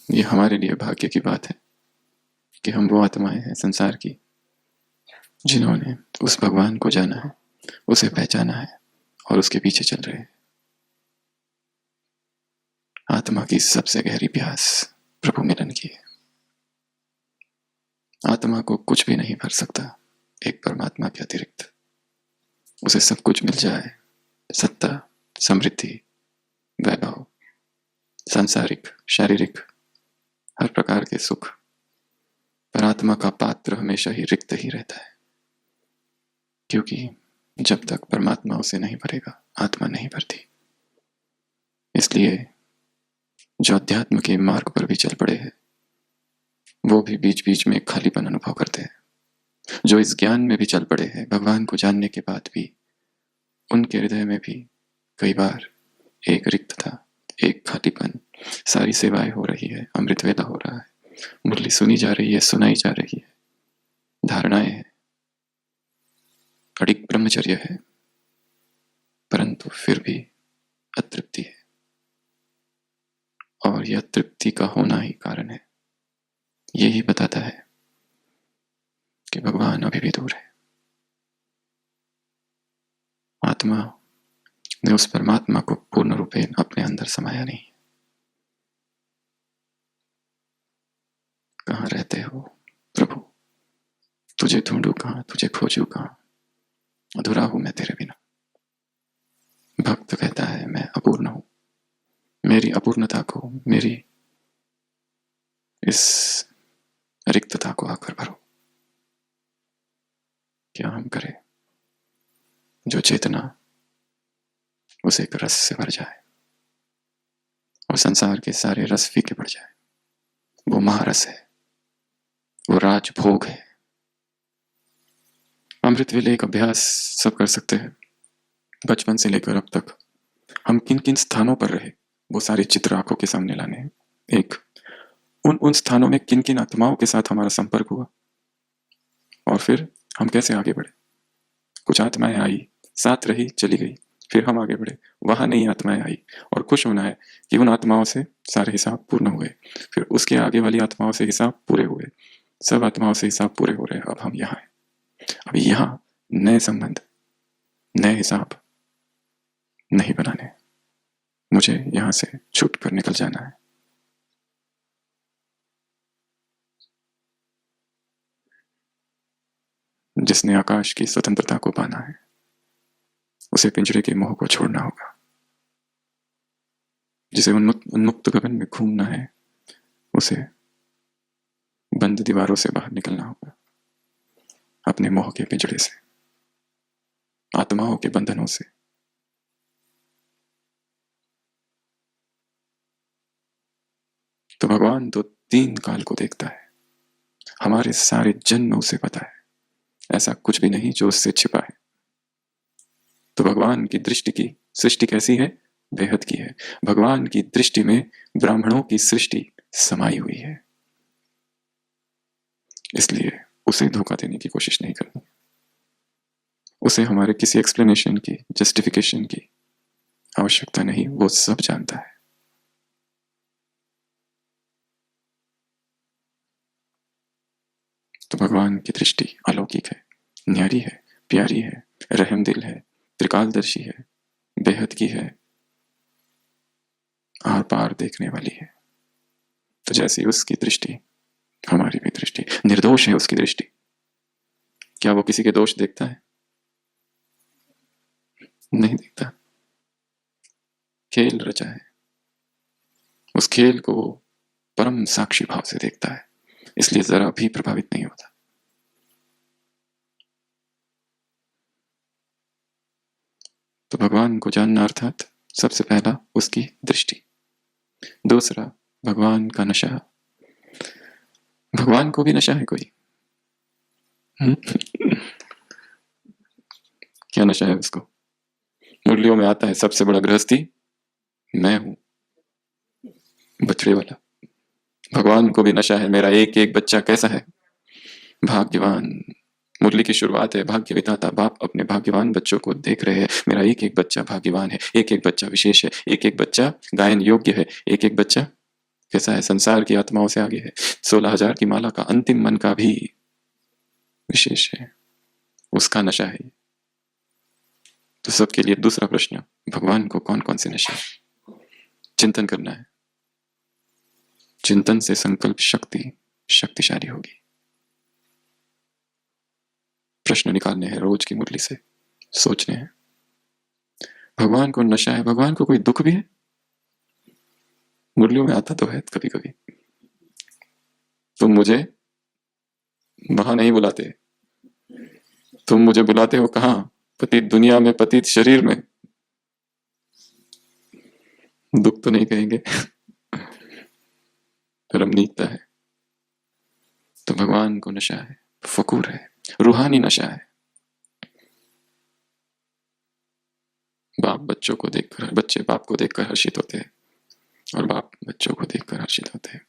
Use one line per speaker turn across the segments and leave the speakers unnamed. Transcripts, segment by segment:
ये हमारे लिए भाग्य की बात है कि हम वो आत्माएं हैं संसार की जिन्होंने उस भगवान को जाना है, उसे पहचाना है और उसके पीछे चल रहे हैं। आत्मा की सबसे गहरी प्यास प्रभु मिलन की है। आत्मा को कुछ भी नहीं भर सकता एक परमात्मा के अतिरिक्त। उसे सब कुछ मिल जाए, सत्ता, समृद्धि, वैभव, सांसारिक, शारीरिक, हर प्रकार के सुख, पर आत्मा का पात्र हमेशा ही रिक्त ही रहता है, क्योंकि जब तक परमात्मा उसे नहीं भरेगा आत्मा नहीं भरती। इसलिए जो अध्यात्म के मार्ग पर भी चल पड़े हैं वो भी बीच बीच में खालीपन अनुभव करते हैं। जो इस ज्ञान में भी चल पड़े हैं भगवान को जानने के बाद भी उनके हृदय में भी कई बार एक रिक्तता, एक खालीपन। सारी सेवाएं हो रही है, अमृत वेला हो रहा है, मुरली सुनी जा रही है, सुनाई जा रही है, धारणाएं हैं, अडिग ब्रह्मचर्य है, परंतु फिर भी अतृप्ति है। और यह तृप्ति का होना ही कारण है। यही बताता है कि भगवान अभी भी दूर है। आत्मा ने उस परमात्मा को पूर्ण रूपेण अपने अंदर समाया नहीं। कहाँ रहते हो प्रभु, तुझे ढूंढूं कहाँ, तुझे खोजूं कहाँ, अधूरा हूं मैं तेरे बिना। भक्त कहता है मैं अपूर्ण हूं, मेरी अपूर्णता को, मेरी इस रिक्तता को आकर भरो। क्या हम करें? जो चेतना उसे एक रस से भर जाए और संसार के सारे रस फीके पड़ जाए। वो महारस है, वो राजभोग है। अमृत वेले एक अभ्यास सब कर सकते हैं। बचपन से लेकर अब तक हम किन किन स्थानों पर रहे वो सारे चित्र आंखों के सामने लाने हैं। एक, उन स्थानों में किन किन आत्माओं के साथ हमारा संपर्क हुआ और फिर हम कैसे आगे बढ़े। कुछ आत्माएं आई, साथ रही, चली गई, फिर हम आगे बढ़े, वहां नई आत्माएं आई और खुश होना है कि उन आत्माओं से सारे हिसाब पूर्ण हुए। फिर उसके आगे वाली आत्माओं से हिसाब पूरे हुए, सब आत्माओं से हिसाब पूरे हो रहे हैं। अब हम यहाँ हैं, अब यहाँ नए संबंध, नए हिसाब नहीं बनाने। मुझे यहां से छूट कर निकल जाना है। जिसने आकाश की स्वतंत्रता को पाना है उसे पिंजरे के मोह को छोड़ना होगा। जिसे उन्मुक्त गगन में घूमना है उसे बंद दीवारों से बाहर निकलना होगा, अपने मोह के पिंजरे से, आत्माओं के बंधनों से। तो भगवान तो 3 काल को देखता है, हमारे सारे जन्म उसे पता है, ऐसा कुछ भी नहीं जो उससे छिपा है। तो भगवान की दृष्टि की सृष्टि कैसी है? बेहद की है। भगवान की दृष्टि में ब्राह्मणों की सृष्टि समाई हुई है। इसलिए उसे धोखा देने की कोशिश नहीं करनी, उसे हमारे किसी एक्सप्लेनेशन की, जस्टिफिकेशन की आवश्यकता नहीं। वो सब जानता है। तो भगवान की दृष्टि अलौकिक है, न्यारी है, प्यारी है, रहमदिल है, त्रिकालदर्शी है, बेहद की है, आर पार देखने वाली है। तो जैसी उसकी दृष्टि हमारी भी दृष्टि निर्दोष है। उसकी दृष्टि, क्या वो किसी के दोष देखता है? नहीं देखता। खेल रचा है, उस खेल को परम साक्षी भाव से देखता है, इसलिए जरा भी प्रभावित नहीं होता। तो भगवान को जानना अर्थात सबसे पहला उसकी दृष्टि, दूसरा भगवान का नशा। भगवान को भी नशा है कोई? क्या नशा है उसको? मुरलियों में आता है सबसे बड़ा गृहस्थी मैं हूं, बछड़े वाला। भगवान को भी नशा है, मेरा एक एक बच्चा कैसा है, भाग्यवान। मुरली की शुरुआत है, भाग्य विधाता बाप अपने भाग्यवान बच्चों को देख रहे हैं। मेरा एक एक बच्चा भाग्यवान है, एक एक बच्चा विशेष है, एक एक बच्चा गायन योग्य है, एक एक बच्चा कैसा है, संसार की आत्माओं से आगे है। 16,000 की माला का अंतिम मन का भी विशेष है, उसका नशा है। तो सबके लिए दूसरा प्रश्न, भगवान को कौन कौन से नशे? चिंतन करना है। चिंतन से संकल्प शक्ति शक्तिशाली होगी। प्रश्न निकालने हैं रोज की मुरली से, सोचने हैं। भगवान को नशा है, भगवान को कोई दुख भी है? मुरलियों में आता तो है कभी कभी, तुम मुझे वहां नहीं बुलाते, तुम मुझे बुलाते हो कहाँ? पतित दुनिया में, पतित शरीर में। दुख तो नहीं कहेंगे, रमणीकता है। तो भगवान को नशा है, फकूर है, रूहानी नशा है। बाप बच्चों को देखकर, बच्चे बाप को देखकर हर्षित होते हैं और बाप बच्चों को देखकर हर्षित होते हैं।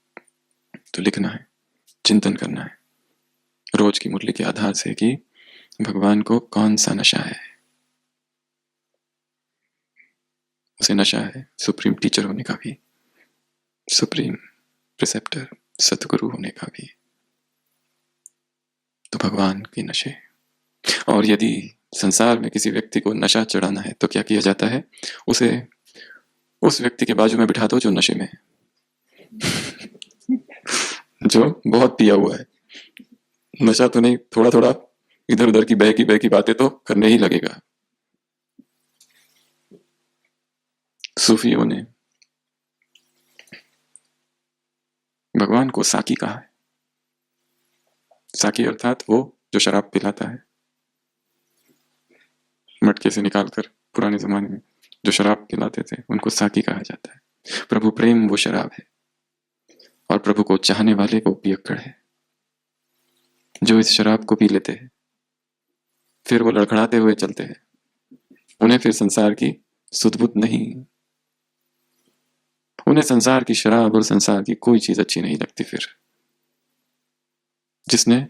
तो लिखना है, चिंतन करना है रोज की मुरली के आधार से कि भगवान को कौन सा नशा है। उसे नशा है सुप्रीम टीचर होने का भी, सुप्रीम प्रिसेप्टर सतगुरु होने का भी। तो भगवान के नशे। और यदि संसार में किसी व्यक्ति को नशा चढ़ाना है तो क्या किया जाता है? उसे उस व्यक्ति के बाजू में बिठा दो जो नशे में है, जो बहुत पिया हुआ है। नशा तो नहीं, थोड़ा थोड़ा इधर उधर की बह की बातें तो करने ही लगेगा। सूफियों ने भगवान को साकी कहा है। साकी अर्थात वो जो शराब पिलाता है, मटके से निकालकर। पुराने जमाने में जो शराब पिलाते थे उनको साकी कहा जाता है। प्रभु प्रेम वो शराब है और प्रभु को चाहने वाले वो पियक्कड़ है। जो इस शराब को पी लेते हैं फिर वो लड़खड़ाते हुए चलते हैं, उन्हें फिर संसार की सुध-बुध नहीं, उन्हें संसार की शराब और संसार की कोई चीज अच्छी नहीं लगती। फिर जिसने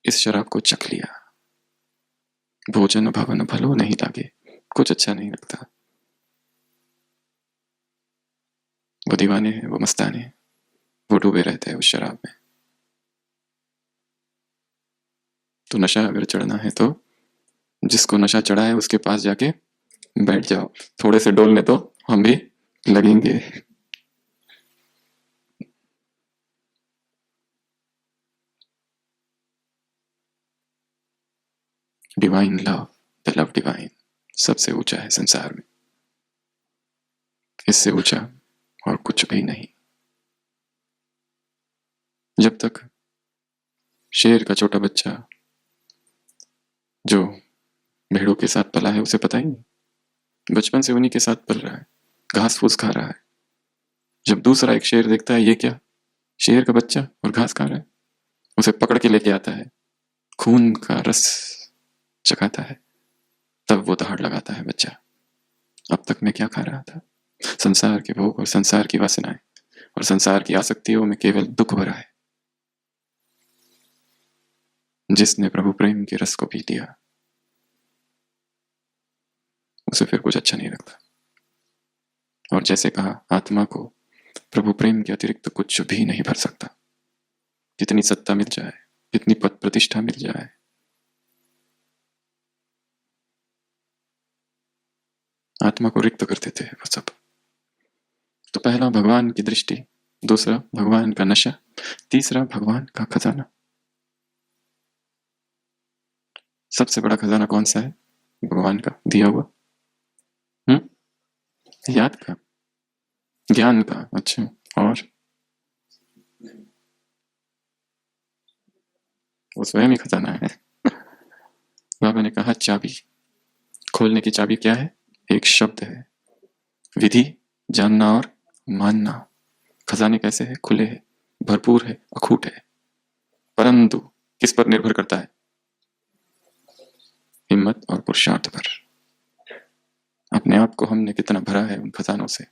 इस शराब को चख लिया, भोजन भवन भलो नहीं लागे, कुछ अच्छा नहीं लगता। वो दीवाने हैं, वो मस्ताने हैं, वो डूबे रहते हैं उस शराब में। तो नशा अगर चढ़ना है तो जिसको नशा चढ़ा है उसके पास जाके बैठ जाओ, थोड़े से डोलने तो हम भी लगेंगे। Divine love, the love divine सबसे ऊंचा है संसार में, इससे ऊंचा और कुछ भी नहीं। जब तक शेर का छोटा बच्चा जो भेड़ों के साथ पला है उसे पता ही नहीं, बचपन से उन्हीं के साथ पल रहा है, घास फूस खा रहा है। जब दूसरा एक शेर देखता है, ये क्या, शेर का बच्चा और घास खा रहा है, उसे पकड़ के लेके आता है, खून का रस चखाता है, तब वो दहाड़ लगाता है बच्चा, अब तक मैं क्या खा रहा था? संसार के भोग और संसार की वासनाएं और संसार की आसक्तियों में केवल दुख भरा है। जिसने प्रभु प्रेम के रस को पी लिया उसे फिर कुछ अच्छा नहीं लगता। और जैसे कहा, आत्मा को प्रभु प्रेम के अतिरिक्त कुछ भी नहीं भर सकता। कितनी सत्ता मिल जाए, कितनी पद प्रतिष्ठा मिल जाए, आत्मा को रिक्त कर देते हैं वो सब। तो पहला भगवान की दृष्टि, दूसरा भगवान का नशा, तीसरा भगवान का खजाना। सबसे बड़ा खजाना कौन सा है? भगवान का दिया हुआ याद का, ज्ञान का। अच्छा, और वो स्वयं ही खजाना है। बाबा ने कहा चाबी, खोलने की चाबी क्या है? एक शब्द है, विधि, जानना और मानना। खजाने कैसे है? खुले है, भरपूर है, अखूट है, परंतु किस पर निर्भर करता है? हिम्मत और पुरुषार्थ पर। अपने आप को हमने कितना भरा है उन खजानों से।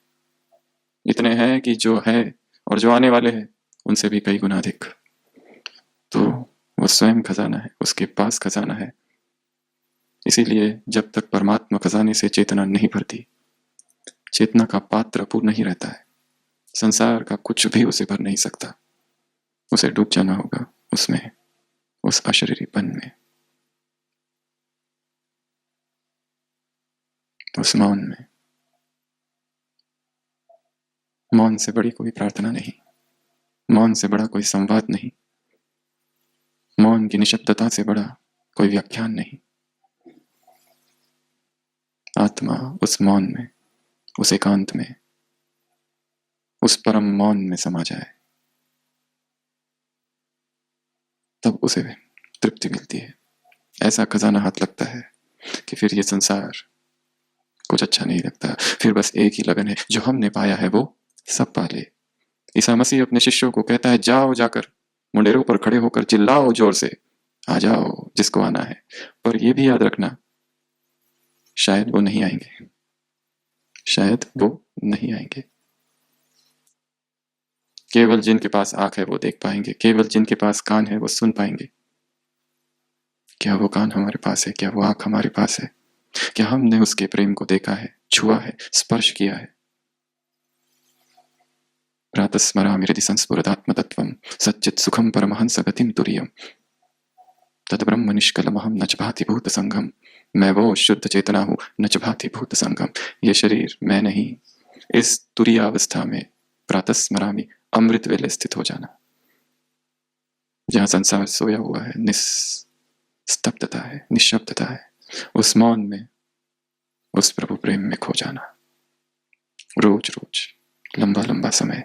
इतने हैं कि जो है और जो आने वाले हैं उनसे भी कई गुना अधिक। तो वो स्वयं खजाना है, उसके पास खजाना है। इसीलिए जब तक परमात्मा खजाने से चेतना नहीं भरती, चेतना का पात्र अपूर्ण नहीं रहता है। संसार का कुछ भी उसे भर नहीं सकता। उसे डूब जाना होगा उसमें, उस अशरीरीपन में, उस मौन में। मौन से बड़ी कोई प्रार्थना नहीं, मौन से बड़ा कोई संवाद नहीं, मौन की निशब्दता से बड़ा कोई व्याख्यान नहीं। आत्मा उस मौन में, उस एकांत में, उस परम मौन में समा जाए, तब उसे तृप्ति मिलती है। ऐसा खजाना हाथ लगता है कि फिर ये संसार कुछ अच्छा नहीं लगता। फिर बस एक ही लगन है, जो हमने पाया है वो सब पा ले। ईसा मसीह अपने शिष्यों को कहता है, जाओ जाकर मुंडेरों पर खड़े होकर चिल्लाओ जोर से, आ जाओ जिसको आना है। पर यह भी याद रखना, शायद वो नहीं आएंगे, शायद वो नहीं आएंगे। केवल जिनके पास आंख है वो देख पाएंगे, केवल जिनके पास कान है वो सुन पाएंगे। क्या वो कान हमारे पास है? क्या वो आंख हमारे पास है? क्या हमने उसके प्रेम को देखा है, छुआ है, स्पर्श किया है? प्रातस्मरामि हृदि संस्फुरदात्मतत्त्वं सच्चित् सुखं परमहंस गतिं तुरीयम् तद्ब्रह्म निष्कलमहं न च भाति भूत संगम। मैं वो शुद्ध चेतना हूं, न च भाति भूत संगम। ये शरीर मैं नहीं। इस तुरीय अवस्था में प्रातस्मरामि, अमृत वेले स्थित हो जाना, जहां संसार सोया हुआ है, निस्तब्धता है, निशब्दता है, उस मौन में उस प्रभु प्रेम में खो जाना, रोज रोज, लंबा लंबा समय।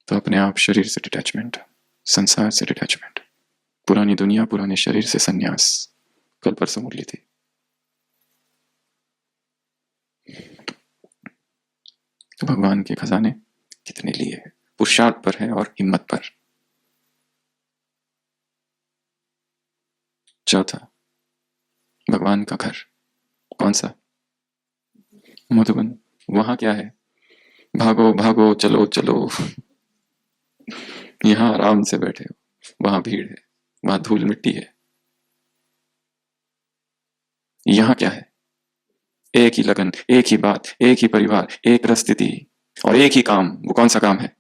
तो अपने आप शरीर से डिटैचमेंट, संसार से डिटैचमेंट, पुरानी दुनिया, पुराने शरीर से संन्यास। कल परसों मुरली थी। तो भगवान के खजाने कितने लिए है? पुरुषार्थ पर है और हिम्मत पर। चौथा, भगवान का घर कौन सा? मधुबन। वहां क्या है? भागो भागो, चलो चलो। यहां आराम से बैठे हो, वहां भीड़ है, वहां धूल मिट्टी है। यहां क्या है? एक ही लगन, एक ही बात, एक ही परिवार, एक परिस्थिति और एक ही काम। वो कौन सा काम है?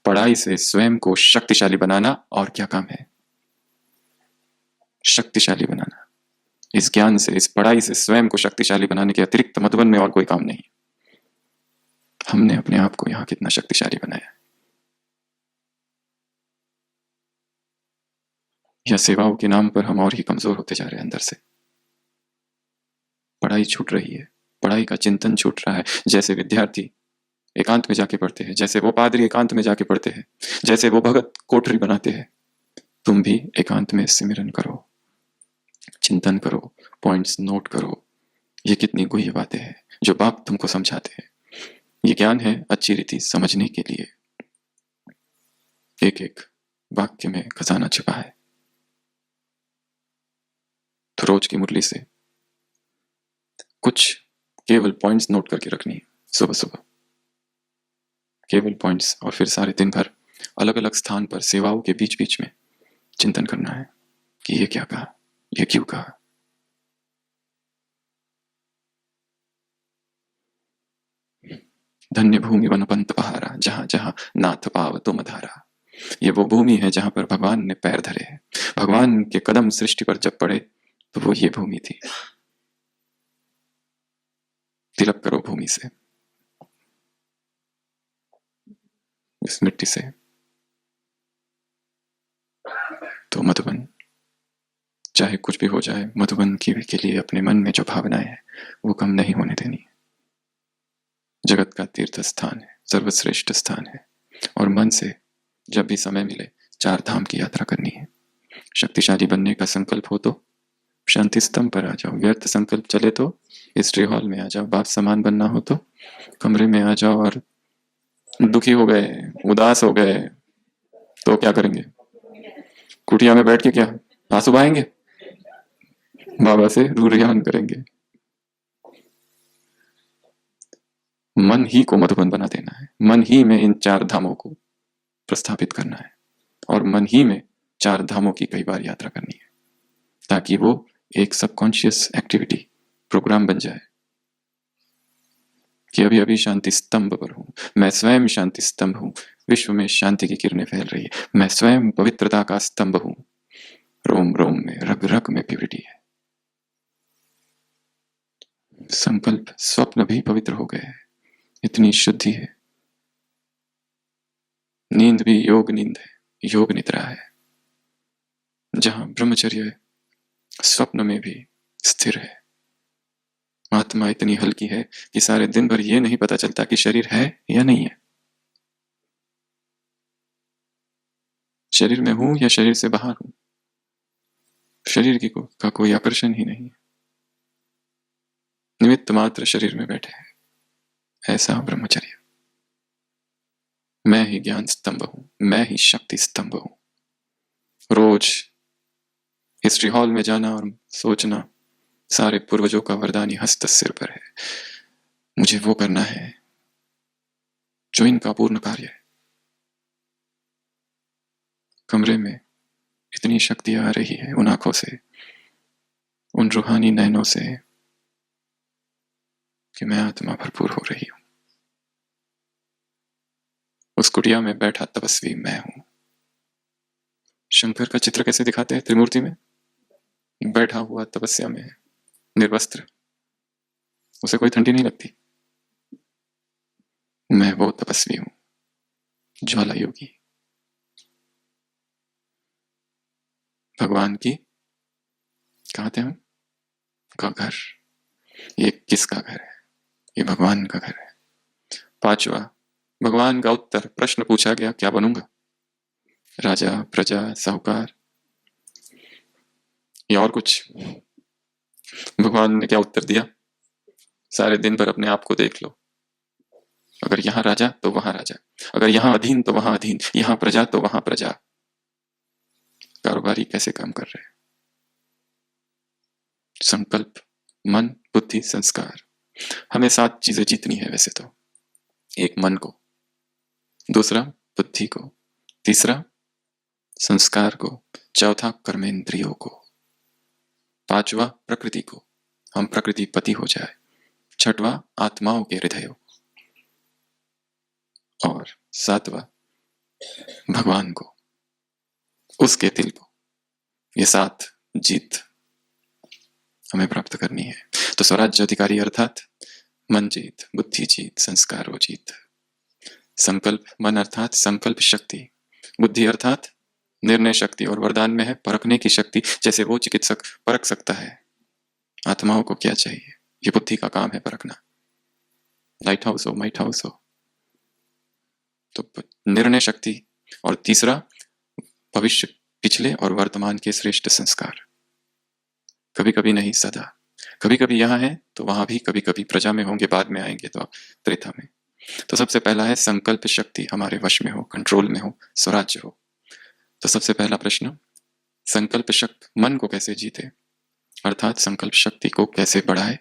पढ़ाई से स्वयं को शक्तिशाली बनाना। और क्या काम है? शक्तिशाली बनाना। इस ज्ञान से, इस पढ़ाई से स्वयं को शक्तिशाली बनाने के अतिरिक्त मधुबन में और कोई काम नहीं। हमने अपने आप को यहां कितना शक्तिशाली बनाया, या सेवाओं के नाम पर हम और ही कमजोर होते जा रहे हैं अंदर से। पढ़ाई छूट रही है, पढ़ाई का चिंतन छूट रहा है। जैसे विद्यार्थी एकांत में जाके पढ़ते हैं, जैसे वो पादरी एकांत में जाके पढ़ते हैं, जैसे वो भगत कोठरी बनाते हैं, तुम भी एकांत में सिमरन करो, चिंतन करो, पॉइंट्स नोट करो। ये कितनी गुह्य बातें हैं जो बाप तुमको समझाते हैं। ये ज्ञान है अच्छी रीति समझने के लिए। एक एक वाक्य में खजाना छिपा है। तो रोज की मुरली से कुछ केवल पॉइंट्स नोट करके रखनी है, सुबह सुबह केवल पॉइंट्स, और फिर सारे दिन भर अलग अलग स्थान पर सेवाओं के बीच बीच में चिंतन करना है कि ये क्या कहा, ये क्यों कहा। धन्य भूमि वन पंत पहारा, जहां जहां नाथ पाव तुम धारा। ये वो भूमि है जहां पर भगवान ने पैर धरे हैं। भगवान के कदम सृष्टि पर जब पड़े तो वो ये भूमि थी। तिलक करो भूमि से, इस मिट्टी से। तो मधुबन, चाहे कुछ भी हो जाए, मधुबन की के लिए अपने मन में जो भावनाएं हैं वो कम नहीं होने देनी। जगत का तीर्थ स्थान है, सर्वश्रेष्ठ स्थान है, और मन से जब भी समय मिले 4 धाम की यात्रा करनी है। शक्तिशाली बनने का संकल्प हो तो शांति स्तंभ पर आ जाओ, व्यर्थ संकल्प चले तो हिस्ट्री हॉल में आ जाओ, बाप समान बनना हो तो कमरे में आ जाओ, और दुखी हो गए, उदास हो गए तो क्या करेंगे? कुटिया में बैठ के क्या आंसू बहाएंगे? बाबा से रूरियान करेंगे। मन ही को मधुबन बना देना है, मन ही में इन 4 धामों को प्रस्थापित करना है, और मन ही में 4 धामों की कई बार यात्रा करनी है, ताकि वो एक सबकॉन्शियस एक्टिविटी, प्रोग्राम बन जाए कि अभी अभी शांति स्तंभ पर हूं, मैं स्वयं शांति स्तंभ हूं, विश्व में शांति की किरणें फैल रही है, मैं स्वयं पवित्रता का स्तंभ हूं, रोम रोम में रग रग में प्यूरिटी है। संकल्प स्वप्न भी पवित्र हो गए, इतनी शुद्धि है। नींद भी योग नींद है, योग निद्रा है, जहां ब्रह्मचर्य स्वप्न में भी स्थिर है। आत्मा इतनी हल्की है कि सारे दिन भर यह नहीं पता चलता कि शरीर है या नहीं है, शरीर में हूं या शरीर से बाहर हूं, शरीर का कोई आकर्षण ही नहीं है, निमित्त मात्र शरीर में बैठे हैं। ऐसा ब्रह्मचर्य। मैं ही ज्ञान स्तंभ हूं, मैं ही शक्ति स्तंभ हूं। रोज हिस्ट्री हॉल में जाना और सोचना सारे पूर्वजों का वरदानी हस्त सिर पर है, मुझे वो करना है जो इनका पूर्ण कार्य है। कमरे में इतनी शक्ति आ रही है उन आंखों से, उन रूहानी नैनों से, कि मैं आत्मा भरपूर हो रही हूं। उस कुटिया में बैठा तपस्वी मैं हूं। शंकर का चित्र कैसे दिखाते हैं त्रिमूर्ति में? बैठा हुआ तपस्या में है, निर्वस्त्र, उसे कोई ठंडी नहीं लगती। मैं वो तपस्वी हूं, ज्वाला योगी। भगवान की कहते हम का घर, ये किसका घर है? ये भगवान का घर है। पांचवा, भगवान का उत्तर, प्रश्न पूछा गया क्या बनूंगा, राजा, प्रजा, साहूकार या और कुछ? भगवान ने क्या उत्तर दिया? सारे दिन भर अपने आप को देख लो, अगर यहां राजा तो वहां राजा, अगर यहां अधीन तो वहां अधीन, यहां प्रजा तो वहां प्रजा। कारोबारी कैसे काम कर रहे हैं? संकल्प, मन, बुद्धि, संस्कार, हमें 7 चीजें जीतनी है वैसे तो। एक मन को, दूसरा बुद्धि को, तीसरा संस्कार को, चौथा कर्मेंद्रियों को, पांचवा प्रकृति को, हम प्रकृति पति हो जाए, छठवां आत्माओं के हृदयों, और सातवां भगवान को, उसके दिल को। ये 7 जीत हमें प्राप्त करनी है। तो स्वराज्य अधिकारी अर्थात मन जीत, बुद्धि जीत, संस्कारो जीत। संकल्प मन अर्थात संकल्प शक्ति, बुद्धि अर्थात निर्णय शक्ति, और वरदान में है परखने की शक्ति। जैसे वो चिकित्सक परख सकता है आत्माओं को क्या चाहिए, ये बुद्धि का काम है परखना। लाइट हाउस हो, माइट हाउस हो। तो निर्णय शक्ति, और तीसरा भविष्य, पिछले और वर्तमान के श्रेष्ठ संस्कार। कभी कभी नहीं, सदा। कभी कभी यहां है तो वहां भी, कभी कभी प्रजा में होंगे, बाद में आएंगे तो त्रेता में। तो सबसे पहला है संकल्प शक्ति हमारे वश में हो, कंट्रोल में हो, स्वराज्य हो। तो सबसे पहला प्रश्न, संकल्प शक्ति मन को कैसे जीते, अर्थात संकल्प शक्ति को कैसे बढ़ाए,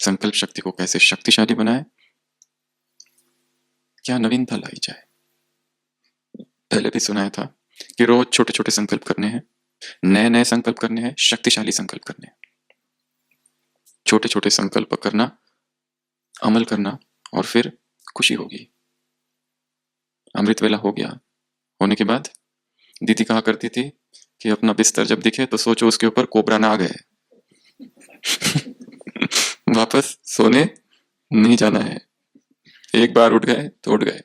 संकल्प शक्ति को कैसे शक्तिशाली बनाए, क्या नवीनता लाई जाए। पहले भी सुनाया था कि रोज छोटे छोटे संकल्प करने हैं, नए नए संकल्प करने हैं, शक्तिशाली संकल्प करने हैं। छोटे छोटे संकल्प करना, अमल करना, और फिर खुशी होगी। अमृत वेला हो गया, होने के बाद दीदी कहा करती थी कि अपना बिस्तर जब दिखे तो सोचो उसके ऊपर कोबरा ना आ गए। वापस सोने नहीं जाना है, एक बार उठ गए तो उठ गए।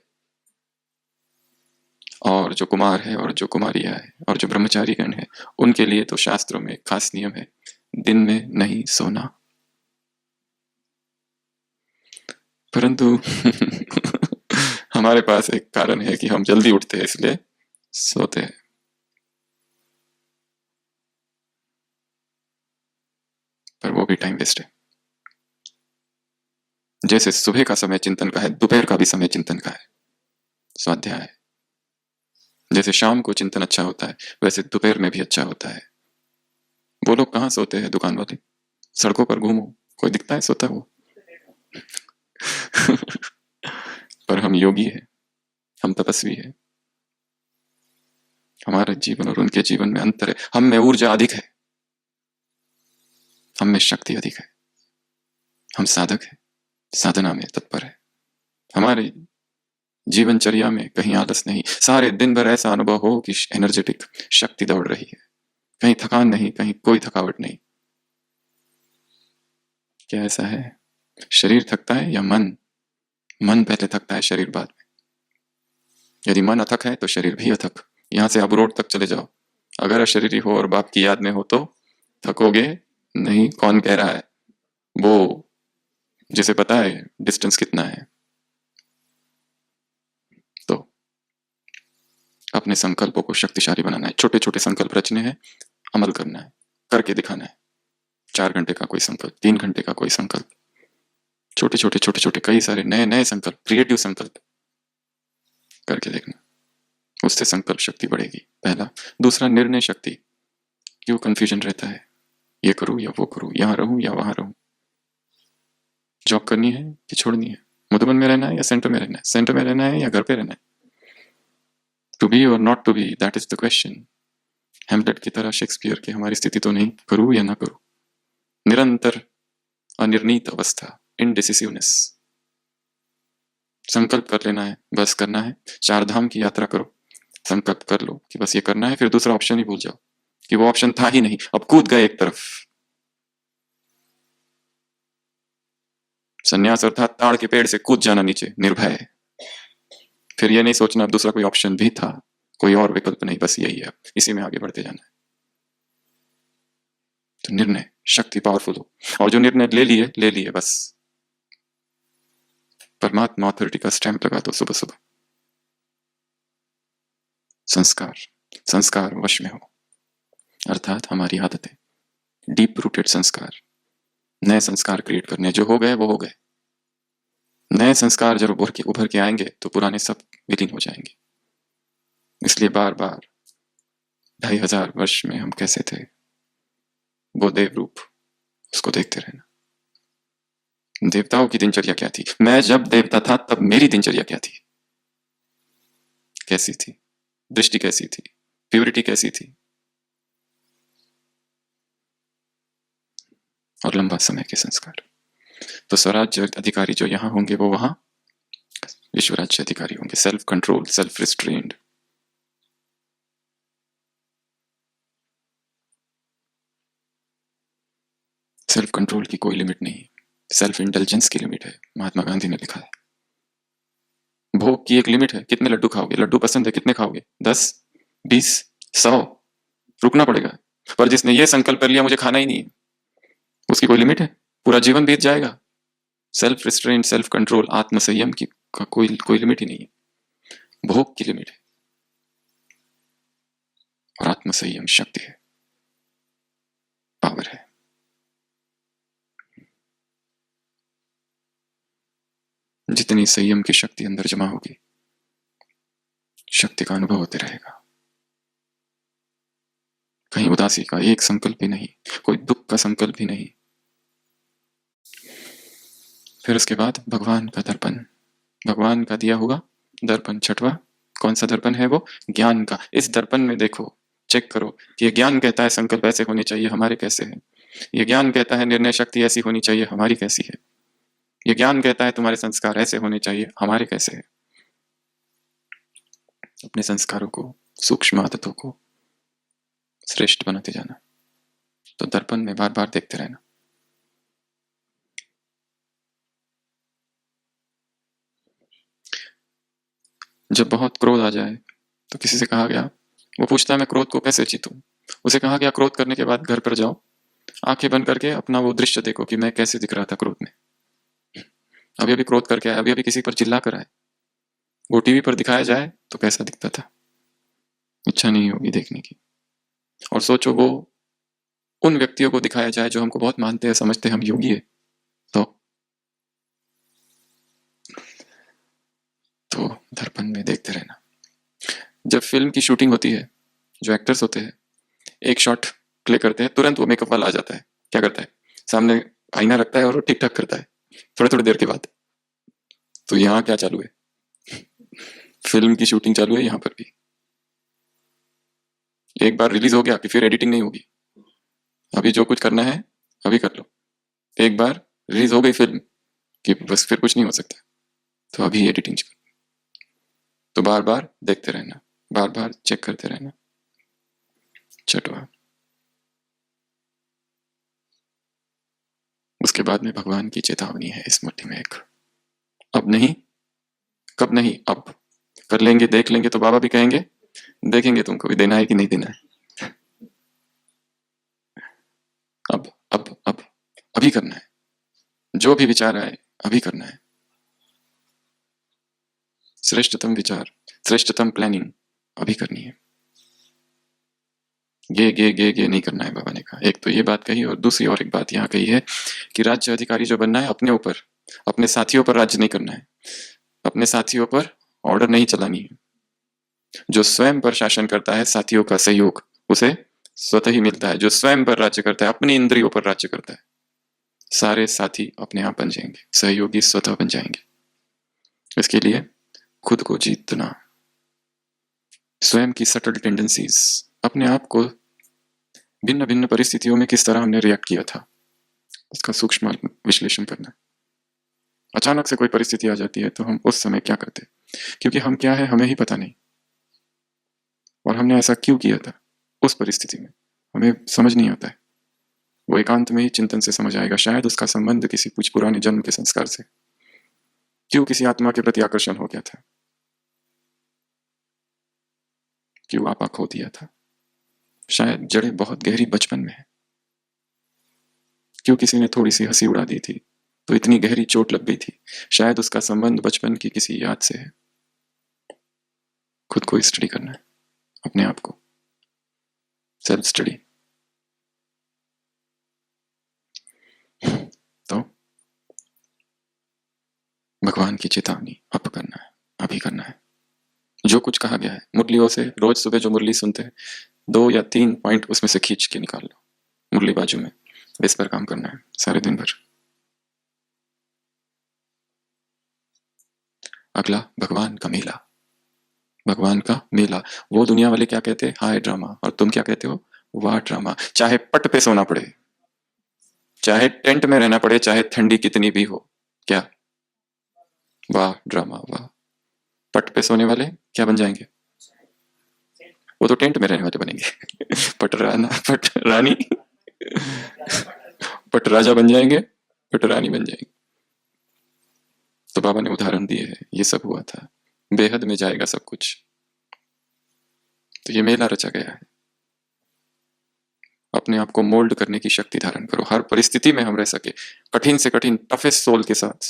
और जो कुमार है और जो कुमारियां है और जो ब्रह्मचारीगण है, उनके लिए तो शास्त्रों में खास नियम है, दिन में नहीं सोना। परंतु हमारे पास एक कारण है कि हम जल्दी उठते हैं, इसलिए सोते हैं। पर वो भी टाइम वेस्ट है। जैसे सुबह का समय चिंतन का है, दोपहर का भी समय चिंतन का है, स्वाध्याय है। जैसे शाम को चिंतन अच्छा होता है, वैसे दोपहर में भी अच्छा होता है। वो लोग कहाँ सोते हैं दुकान वाले? सड़कों पर घूमो, कोई दिखता है सोता वो? पर हम योगी है, हम तपस्वी है, हमारे जीवन और उनके जीवन में अंतर है। हम में ऊर्जा अधिक है, हम में शक्ति अधिक है, हम साधक है, साधना में तत्पर है, हमारे जीवनचर्या में कहीं आलस नहीं, सारे दिन भर ऐसा अनुभव हो कि एनर्जेटिक शक्ति दौड़ रही है, कहीं थकान नहीं, कहीं कोई थकावट नहीं। क्या ऐसा है? शरीर थकता है या मन? मन पहले थकता है, शरीर बाद में। यदि मन अथक है तो शरीर भी अथक। यहां से अब रोड तक चले जाओ, अगर अशरीरी हो और बाप की याद में हो तो थकोगे नहीं। कौन कह रहा है? वो जिसे पता है डिस्टेंस कितना है। तो अपने संकल्पों को शक्तिशाली बनाना है, छोटे छोटे संकल्प रचने हैं, अमल करना है, करके दिखाना है। 4 घंटे का कोई संकल्प, 3 घंटे का कोई संकल्प, छोटे छोटे छोटे छोटे कई सारे नए नए संकल्प, क्रिएटिव संकल्प करके देखना, उससे संकल्प शक्ति बढ़ेगी। पहला। दूसरा, निर्णय शक्ति। क्यों कंफ्यूजन रहता है, ये करूं या वो करूं, यहां रहूं या वहां रहूं, जॉब करनी है कि छोड़नी है, मधुबन में रहना है या सेंटर में रहना है, सेंटर में रहना है या घर पे रहना है। टू बी और not to be, that is the question. Hamlet की तरह शेक्सपियर की हमारी स्थिति तो नहीं, करूं या ना करूं, निरंतर अनिर्णीत अवस्था, इनडिसिसिवनेस। संकल्प कर लेना है, बस करना है। 4 धाम की यात्रा करो, संकल्प कर लो कि बस ये करना है, फिर दूसरा ऑप्शन ही भूल जाओ कि वो ऑप्शन था ही नहीं, अब कूद गए एक तरफ। संन्यास अर्थात ताड़ के पेड़ से कूद जाना नीचे, निर्भय। फिर ये नहीं सोचना अब दूसरा कोई ऑप्शन भी था, कोई और विकल्प नहीं, बस यही है, इसी में आगे बढ़ते जाना है। तो निर्णय शक्ति पावरफुल हो, और जो निर्णय ले लिए बस। परमात्मा अथॉरिटी का स्टैंप लगा दो सुबह सुबह। संस्कार, संस्कार वश में हो, अर्थात हमारी आदतें, डीप रूटेड संस्कार। नए संस्कार क्रिएट करने, जो हो गए वो हो गए। नए संस्कार जब उभर के आएंगे तो पुराने सब विलीन हो जाएंगे। इसलिए बार बार 2500 वर्ष में हम कैसे थे, वो देव रूप, उसको देखते रहना। देवताओं की दिनचर्या क्या थी, मैं जब देवता था तब मेरी दिनचर्या क्या थी, कैसी थी, दृष्टि कैसी थी, प्योरिटी कैसी थी, और लंबा समय के संस्कार। तो स्वराज्य अधिकारी जो यहां होंगे वो वहां विश्व राज्य अधिकारी होंगे। Self control, self restrained. Self control की कोई लिमिट नहीं, सेल्फ इंटेलिजेंस की लिमिट है, महात्मा गांधी ने लिखा है। भोग की एक लिमिट है, कितने लड्डू खाओगे, लड्डू पसंद है कितने खाओगे, 10, 20, 100, रुकना पड़ेगा। पर जिसने ये संकल्प कर लिया मुझे खाना ही नहीं है, उसकी कोई लिमिट है, पूरा जीवन बीत जाएगा। सेल्फ रिस्ट्रेंट, सेल्फ कंट्रोल, आत्म संयम की का कोई लिमिट ही नहीं है, भोग की लिमिट है। और आत्म संयम शक्ति है, पावर है। जितनी संयम की शक्ति अंदर जमा होगी, शक्ति का अनुभव होते रहेगा। कहीं उदासी का एक संकल्प भी नहीं, कोई दुख का संकल्प भी नहीं। फिर उसके बाद भगवान का दर्पण, भगवान का दिया हुआ दर्पण, छठवां। कौन सा दर्पण है वो? ज्ञान का। इस दर्पण में देखो, चेक करो कि ये ज्ञान कहता है संकल्प ऐसे होने चाहिए, हमारे कैसे हैं। ये ज्ञान कहता है निर्णय शक्ति ऐसी होनी चाहिए, हमारी कैसी है। ये ज्ञान कहता है तुम्हारे संस्कार ऐसे होने चाहिए, हमारे कैसे है। अपने संस्कारों को, सूक्ष्म आदतों को श्रेष्ठ बनाते जाना। तो दर्पण में बार बार देखते रहना। जब बहुत क्रोध आ जाए तो किसी से कहा गया, वो पूछता है मैं क्रोध को कैसे जीतूं। उसे कहा गया क्रोध करने के बाद घर पर जाओ, आंखें बंद करके अपना वो दृश्य देखो कि मैं कैसे दिख रहा था क्रोध में। अभी अभी क्रोध करके आया, अभी अभी किसी पर चिल्ला कर आए, वो टीवी पर दिखाया जाए तो कैसा दिखता था। इच्छा नहीं होगी देखने की। और सोचो वो उन व्यक्तियों को दिखाया जाए जो हमको बहुत मानते हैं, समझते हैं हम योगी है, तो दर्पण में देखते रहना। जब फिल्म की शूटिंग होती है, जो एक्टर्स होते हैं एक शॉट प्ले करते हैं, तुरंत वो मेकअप वाला आ जाता है। क्या करता है? सामने आईना रखता है और वो ठीक ठाक करता है थोड़ी थोड़ी देर के बाद। तो यहाँ क्या चालू है? फिल्म की शूटिंग चालू है यहाँ पर भी। एक बार रिलीज हो गया कि फिर एडिटिंग नहीं होगी, अभी जो कुछ करना है अभी कर लो। एक बार रिलीज हो गई फिल्म कि बस फिर कुछ नहीं हो सकता, तो अभी एडिटिंग करो। तो बार बार देखते रहना, बार बार चेक करते रहना। छठवा, उसके बाद में भगवान की चेतावनी है इस मुट्ठी में एक, अब नहीं, कब नहीं, अब कर लेंगे, देख लेंगे तो बाबा भी कहेंगे देखेंगे तुमको भी देना है कि नहीं देना है। अब अभी करना है, जो भी विचार आए अभी करना है। श्रेष्ठतम विचार, श्रेष्ठतम प्लानिंग अभी करनी है। ये नहीं करना है, बाबा ने कहा। एक तो ये बात कही, और दूसरी और एक बात यहाँ कही है कि राज्य अधिकारी जो बनना है अपने ऊपर, अपने साथियों पर राज्य नहीं करना है, अपने साथियों पर ऑर्डर नहीं चलानी है। जो स्वयं पर शासन करता है, साथियों का सहयोग उसे स्वतः ही मिलता है। जो स्वयं पर राज्य करता है, अपनी इंद्रियों पर राज्य करता है, सारे साथी अपने आप बन जाएंगे, सहयोगी स्वतः बन जाएंगे। इसके लिए खुद को जीतना, स्वयं की सटल टेंडेंसीज, अपने आप को भिन्न भिन्न परिस्थितियों में किस तरह हमने रिएक्ट किया था, उसका सूक्ष्म विश्लेषण करना। अचानक से कोई परिस्थिति आ जाती है तो हम उस समय क्या करते, क्योंकि हम क्या है हमें ही पता नहीं, और हमने ऐसा क्यों किया था उस परिस्थिति में हमें समझ नहीं आता है। वो एकांत में ही चिंतन से समझ आएगा। शायद उसका संबंध किसी कुछ पुराने जन्म के संस्कार से, क्यों किसी आत्मा के प्रति आकर्षण हो गया था, क्यों आपा खो दिया था। शायद जड़ें बहुत गहरी बचपन में है, क्यों किसी ने थोड़ी सी हंसी उड़ा दी थी तो इतनी गहरी चोट लग गई थी। शायद उसका संबंध बचपन की किसी याद से है। खुद को स्टडी करना है, अपने आप को सेल्फ स्टडी। तो भगवान की चेतावनी अब करना है, अभी करना है। जो कुछ कहा गया है मुरलियों से, रोज सुबह जो मुरली सुनते हैं 2 या 3 पॉइंट उसमें से खींच के निकाल लो, मुरली बाजू में, इस पर काम करना है सारे दिन भर। अगला, भगवान का मेला। भगवान का मेला, वो दुनिया वाले क्या कहते हैं, हाय ड्रामा, और तुम क्या कहते हो, वाह ड्रामा। चाहे पट पे सोना पड़े, चाहे टेंट में रहना पड़े, चाहे ठंडी कितनी भी हो, क्या, वाह ड्रामा वाह। पट पे सोने वाले क्या बन जाएंगे, वो तो टेंट में रहने वाले बनेंगे। पट राना, पट रानी, पट राजा बन जाएंगे, पट रानी बन जाएंगे। तो बाबा ने उदाहरण दिए है, ये सब हुआ था, बेहद में जाएगा सब कुछ। तो ये मेला रचा गया है। अपने आप को मोल्ड करने की शक्ति धारण करो, हर परिस्थिति में हम रह सके, कठिन से कठिन, टफेस्ट सोल के साथ,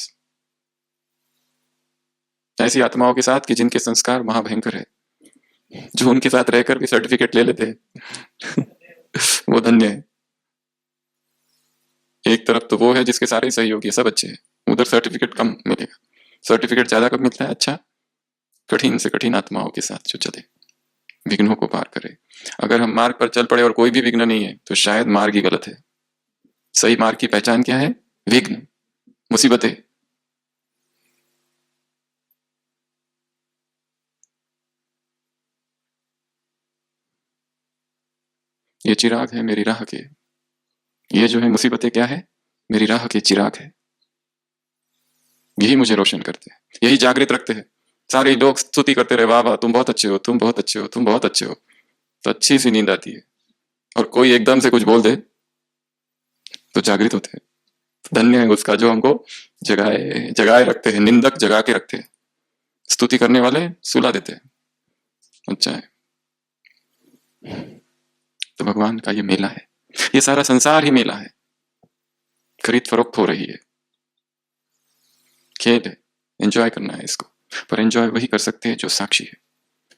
ऐसी आत्माओं के साथ कि जिनके संस्कार महाभयंकर है, जो उनके साथ रहकर भी सर्टिफिकेट ले लेते हैं। वो धन्य है। एक तरफ तो वो है जिसके सारे सहयोगी सब अच्छे हैं, उधर सर्टिफिकेट कम मिलेगा। सर्टिफिकेट ज्यादा कब मिलता है, अच्छा, कठिन से कठिन आत्माओं के साथ जो चले, विघ्नों को पार करे। अगर हम मार्ग पर चल पड़े और कोई भी विघ्न नहीं है तो शायद मार्ग ही गलत है। सही मार्ग की पहचान क्या है, विघ्न, मुसीबतें। ये चिराग है मेरी राह के, ये जो है मुसीबतें क्या है, मेरी राह के चिराग है। यही मुझे रोशन करते हैं, यही जागृत रखते हैं। सारे लोग स्तुति करते रहे, वाह वाह तुम बहुत अच्छे हो, तुम बहुत अच्छे हो, तुम बहुत अच्छे हो, तो अच्छी सी नींद आती है। और कोई एकदम से कुछ बोल दे तो जागृत होते हैं। धन्य है उसका जो हमको जगाए जगाए रखते हैं। निंदक जगा के रखते हैं, स्तुति करने वाले सुला देते हैं। अच्छा है। तो भगवान का ये मेला है, ये सारा संसार ही मेला है। खरीद फरोख्त हो रही है, खेल है, एंजॉय करना है इसको। पर एंजॉय वही कर सकते हैं जो साक्षी है,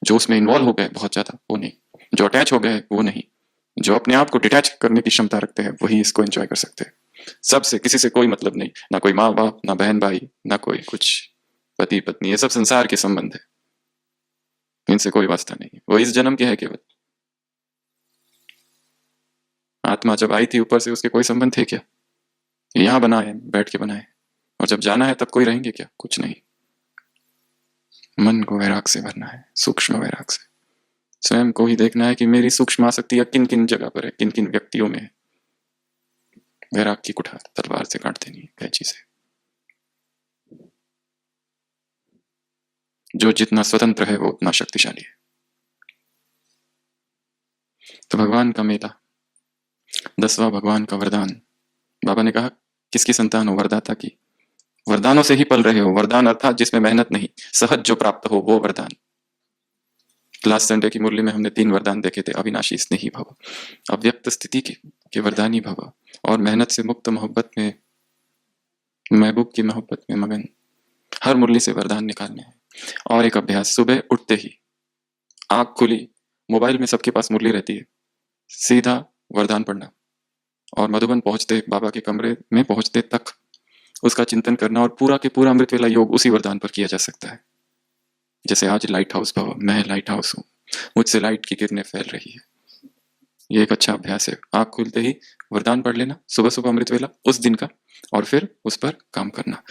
जो उसमें इन्वॉल्व हो गए बहुत ज्यादा वो नहीं, जो अटैच हो गए वो नहीं, जो अपने आप को डिटैच करने की क्षमता रखते हैं वही इसको एंजॉय कर सकते हैं। सबसे, किसी से कोई मतलब नहीं, ना कोई माँ बाप, ना बहन भाई, ना कोई कुछ, पति पत्नी, ये सब संसार के संबंध है, इनसे कोई वास्ता नहीं। वो इस जन्म के है केवल। आत्मा जब आई थी ऊपर से, उसके कोई संबंध थे क्या, यहाँ बनाए, बैठ के बनाए, और जब जाना है तब कोई रहेंगे क्या, कुछ नहीं। मन को वैराग से भरना है, सूक्ष्म वैराग से। स्वयं को ही देखना है कि मेरी सूक्ष्म आसक्ति किन किन जगह पर है, किन किन व्यक्तियों में है। वैराग की कुठार तलवार से काट देनी है, कैंची से। जो जितना स्वतंत्र है वो उतना शक्तिशाली है। तो भगवान का मेला, 10वां भगवान का वरदान। बाबा ने कहा किसकी संतान हो? वरदाता की। वरदानों से ही पल रहे हो। वरदान अर्थात जिसमें मेहनत नहीं, सहज जो प्राप्त हो वो वरदान। लास्ट संडे की मुरली में हमने 3 वरदान देखे थे। अविनाशी स्नेही भव, अव्यक्त स्थिति के वरदानी भव, और मेहनत से मुक्त मोहब्बत में, महबूब की मोहब्बत में मगन। हर मुरली से वरदान निकालने हैं। और एक अभ्यास, सुबह उठते ही आंख खुली, मोबाइल में सबके पास मुरली रहती है, सीधा वरदान पढ़ना, और मधुबन पहुंचते, बाबा के कमरे में पहुंचते तक उसका चिंतन करना, और पूरा के पूरा अमृत वेला योग उसी वरदान पर किया जा सकता है। जैसे आज लाइट हाउस भव, मैं लाइट हाउस हूँ, मुझसे लाइट की किरणें फैल रही है। ये एक अच्छा अभ्यास है। आंख खुलते ही वरदान पढ़ लेना, सुबह सुबह अमृत वेला उस दिन का, और फिर उस पर काम करना।